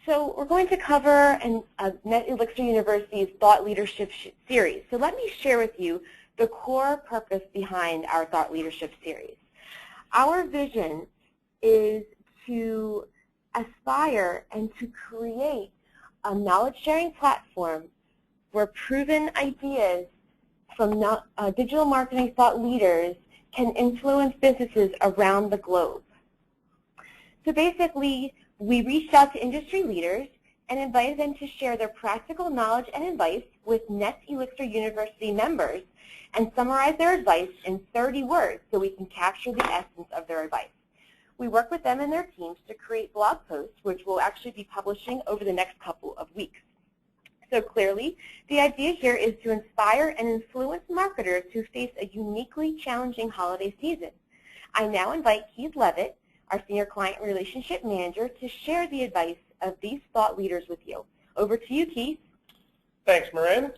So we're going to cover Net Elixir University's Thought Leadership Series. So let me share with you the core purpose behind our Thought Leadership Series. Our vision is to aspire and to create a knowledge-sharing platform where proven ideas from digital marketing thought leaders can influence businesses around the globe. So basically, we reached out to industry leaders and invited them to share their practical knowledge and advice with Net Elixir University members and summarize their advice in 30 words so we can capture the essence of their advice. We work with them and their teams to create blog posts, which we'll actually be publishing over the next couple of weeks. So clearly, the idea here is to inspire and influence marketers who face a uniquely challenging holiday season. I now invite Keith Levitt, our Senior Client Relationship Manager, to share the advice of these thought leaders with you. Over to you, Keith. Thanks, Marin.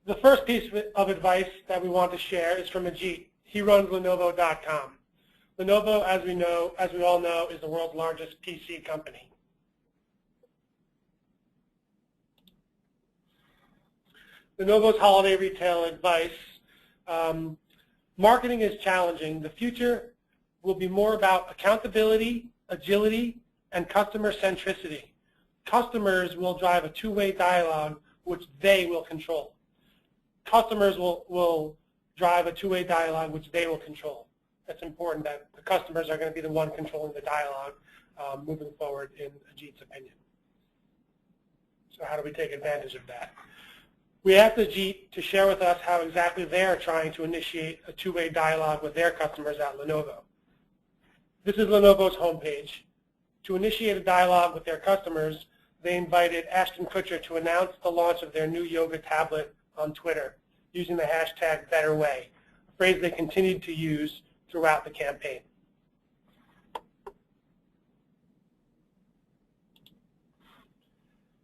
The first piece of advice that we want to share is from Ajit. He runs Lenovo.com. Lenovo, as we all know, is the world's largest PC company. Lenovo's holiday retail advice. Marketing is challenging. The future will be more about accountability, agility, and customer centricity. Customers will drive a two-way dialogue which they will control. Customers will drive a two-way dialogue which they will control. It's important that the customers are going to be the one controlling the dialogue moving forward, in Ajit's opinion. So how do we take advantage of that? We asked Ajit to share with us how exactly they're trying to initiate a two-way dialogue with their customers at Lenovo. This is Lenovo's homepage. To initiate a dialogue with their customers, they invited Ashton Kutcher to announce the launch of their new yoga tablet on Twitter using the hashtag #BetterWay, a phrase they continued to use throughout the campaign.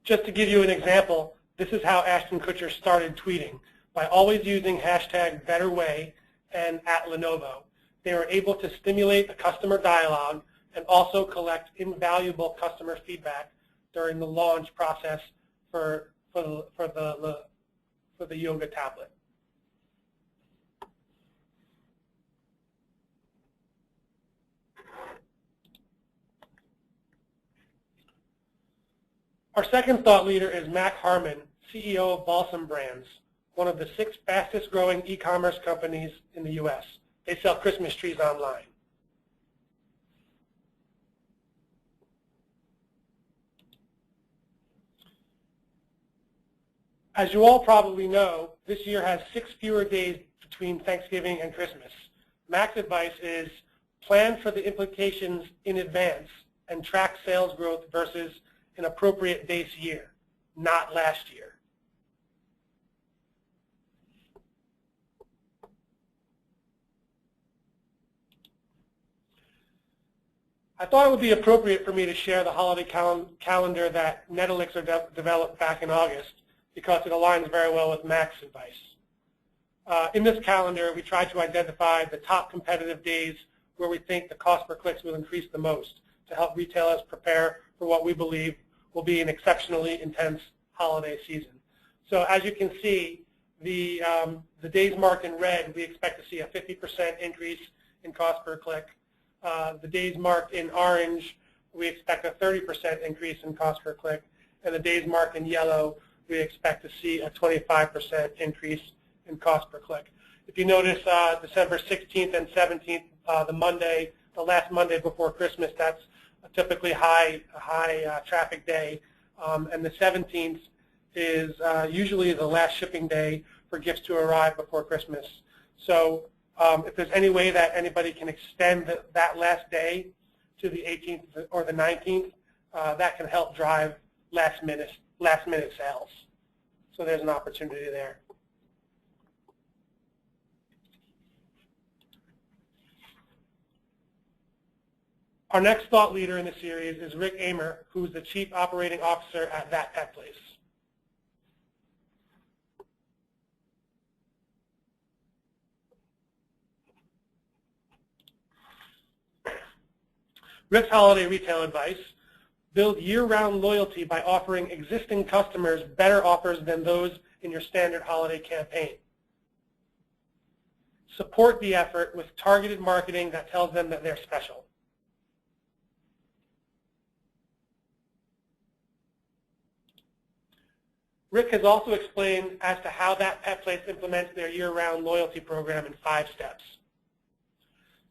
Just to give you an example, this is how Ashton Kutcher started tweeting, by always using hashtag #BetterWay and @Lenovo. They were able to stimulate a customer dialogue and also collect invaluable customer feedback during the launch process for the yoga tablet. Our second thought leader is Mac Harmon, CEO of Balsam Brands, one of the 6 fastest growing e-commerce companies in the U.S. They sell Christmas trees online. As you all probably know, this year has 6 fewer days between Thanksgiving and Christmas. Mac's advice is plan for the implications in advance and track sales growth versus an appropriate base year, not last year. I thought it would be appropriate for me to share the holiday calendar that Net Elixir developed back in August because it aligns very well with Mac's advice. In this calendar, we tried to identify the top competitive days where we think the cost per clicks will increase the most to help retailers prepare for what we believe will be an exceptionally intense holiday season. So as you can see, the days marked in red, we expect to see a 50% increase in cost per click. The days marked in orange, we expect a 30% increase in cost per click. And the days marked in yellow, we expect to see a 25% increase in cost per click. If you notice, December 16th and 17th, the last Monday before Christmas, that's a typically high traffic day. And the 17th is usually the last shipping day for gifts to arrive before Christmas. So if there's any way that anybody can extend that last day to the 18th or the 19th, that can help drive last minute sales. So there's an opportunity there. Our next thought leader in the series is Rick Amer, who's the Chief Operating Officer at ThatPetPlace. Rick's holiday retail advice: build year-round loyalty by offering existing customers better offers than those in your standard holiday campaign. Support the effort with targeted marketing that tells them that they're special. Rick has also explained as to how ThatPetPlace implements their year-round loyalty program in 5 steps.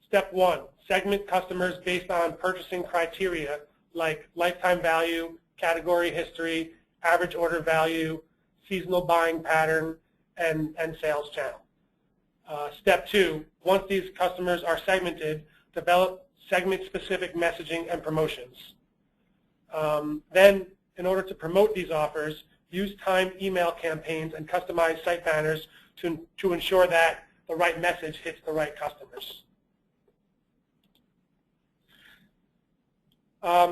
Step 1, segment customers based on purchasing criteria like lifetime value, category history, average order value, seasonal buying pattern, and sales channel. Step 2, once these customers are segmented, develop segment-specific messaging and promotions. Then, in order to promote these offers, use timed email campaigns and customized site banners to ensure that the right message hits the right customers.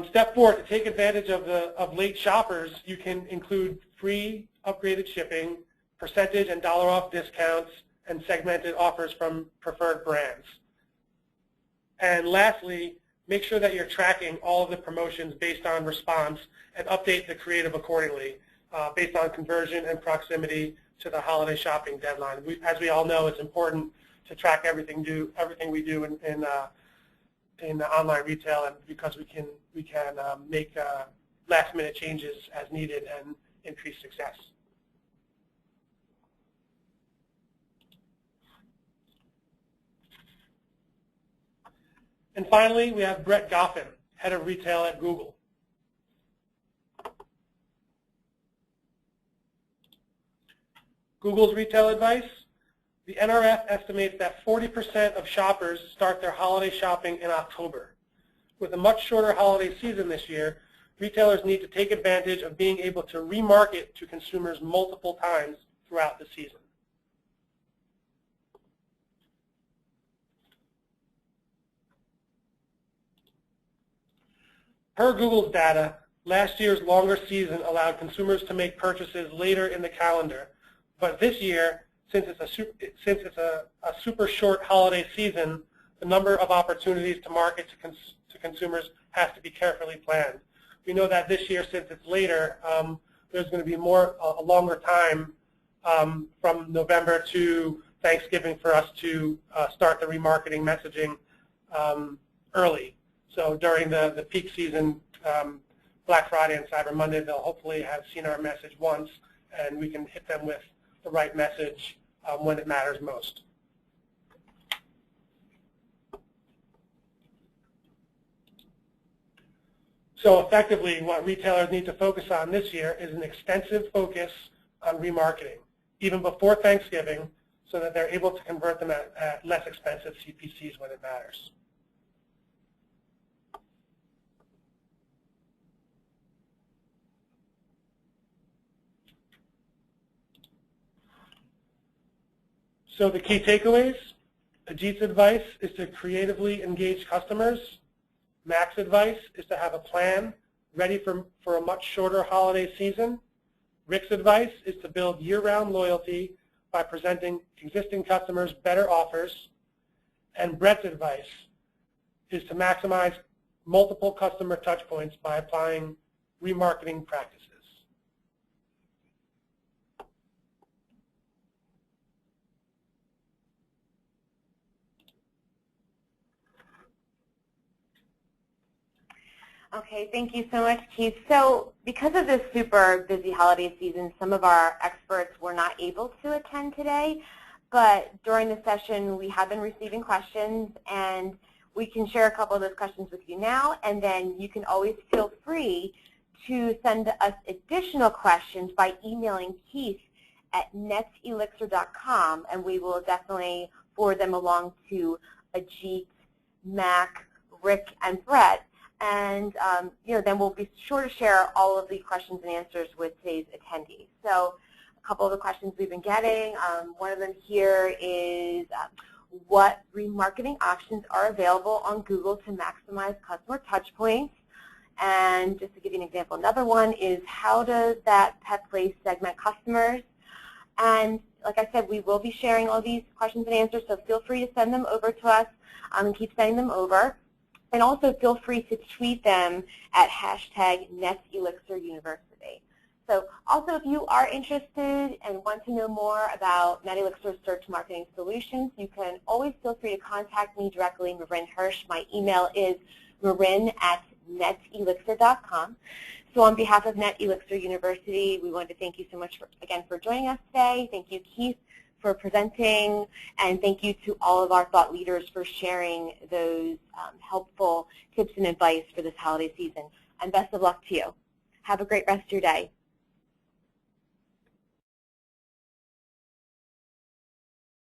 Step 4, to take advantage of late shoppers, you can include free upgraded shipping, percentage and dollar off discounts, and segmented offers from preferred brands. And lastly, make sure that you're tracking all of the promotions based on response and update the creative accordingly based on conversion and proximity to the holiday shopping deadline. As we all know, it's important to track everything we do in online retail, and because we can make last-minute changes as needed and increase success. And finally, we have Brett Goffin, head of retail at Google. Google's retail advice: the NRF estimates that 40% of shoppers start their holiday shopping in October. With a much shorter holiday season this year, retailers need to take advantage of being able to remarket to consumers multiple times throughout the season. Per Google's data, last year's longer season allowed consumers to make purchases later in the calendar. But this year, since it's a super short holiday season, the number of opportunities to market to consumers has to be carefully planned. We know that this year, since it's later, there's going to be a longer time from November to Thanksgiving for us to start the remarketing messaging early. So during the peak season, Black Friday and Cyber Monday, they'll hopefully have seen our message once, and we can hit them with the right message when it matters most. So effectively, what retailers need to focus on this year is an extensive focus on remarketing, even before Thanksgiving, so that they're able to convert them at less expensive CPCs when it matters. So the key takeaways: Ajit's advice is to creatively engage customers. Mac's advice is to have a plan ready for a much shorter holiday season. Rick's advice is to build year-round loyalty by presenting existing customers better offers. And Brett's advice is to maximize multiple customer touchpoints by applying remarketing practices. Okay, thank you so much, Keith. So because of this super busy holiday season, some of our experts were not able to attend today, but during the session we have been receiving questions, and we can share a couple of those questions with you now, and then you can always feel free to send us additional questions by emailing Keith at netselixir.com, and we will definitely forward them along to Ajit, Mac, Rick, and Brett. And then we'll be sure to share all of the questions and answers with today's attendees. So a couple of the questions we've been getting, one of them here is what remarketing options are available on Google to maximize customer touchpoints? And just to give you an example, another one is how does ThatPetPlace segment customers? And like I said, we will be sharing all these questions and answers, so feel free to send them over to us and keep sending them over. And also feel free to tweet them at #NetElixirUniversity. So also, if you are interested and want to know more about NetElixir search marketing solutions, you can always feel free to contact me directly, Marin Hirsch. My email is marin@netelixir.com. So on behalf of NetElixir University, we want to thank you so much again for joining us today. Thank you, Keith, for presenting, and thank you to all of our thought leaders for sharing those helpful tips and advice for this holiday season. And best of luck to you. Have a great rest of your day.